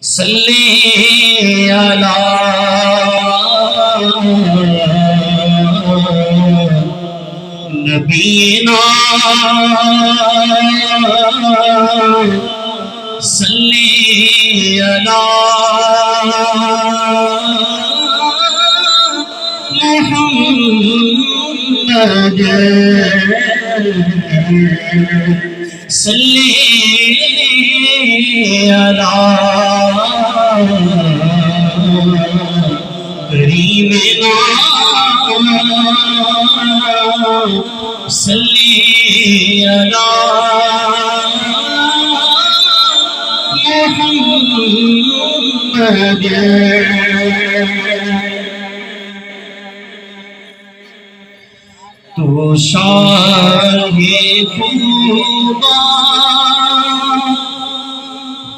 صلی علی نبینا صلی علی محمد صلی علی کریمنا صلی علی محمد تو شاہ خوبا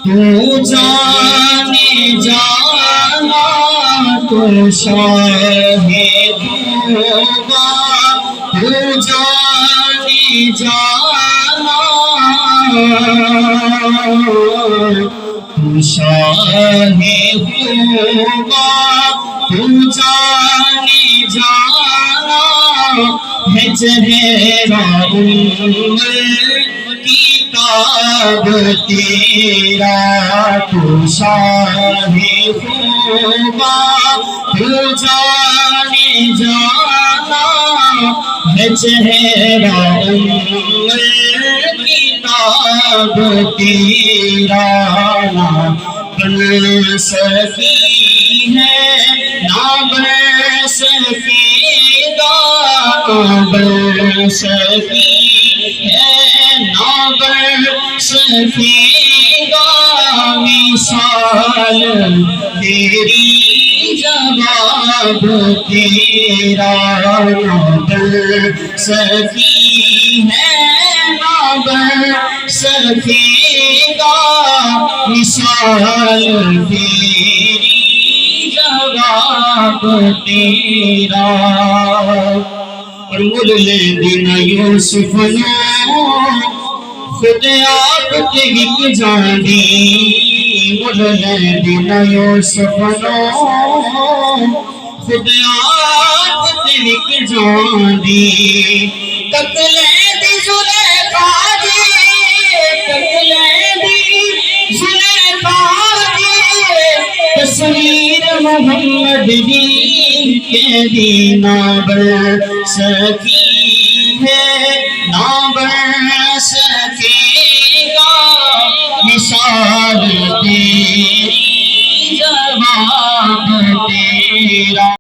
تو جانے جانا تو شاہ خوبا تو جانے جانا تو شاہ خوبا تو جانے جانا ہے چہرہ کتاب تیرا تو شاہ خوبا تو جانے جانا ہے چہرہ کتاب تیرا نہ بن سکی ہے نہ بن سکی بن سکی ہے نہ بن سکی گا مثال تیری جواب تیرا نہ بن سکی ہے نہ بن سکی گا مثال تیری جواب تیرا مل دن یوسف نو خود آپ کے وک جاندی مل دن یوسف نو خود آپ کے وک جاندی تکلے دی زلیخا جی تکلے دی زلیخا جی تصویر محمد دی کے دینا بن سکی ہے نہ بن سکے گا مثال تیری جواب تیرا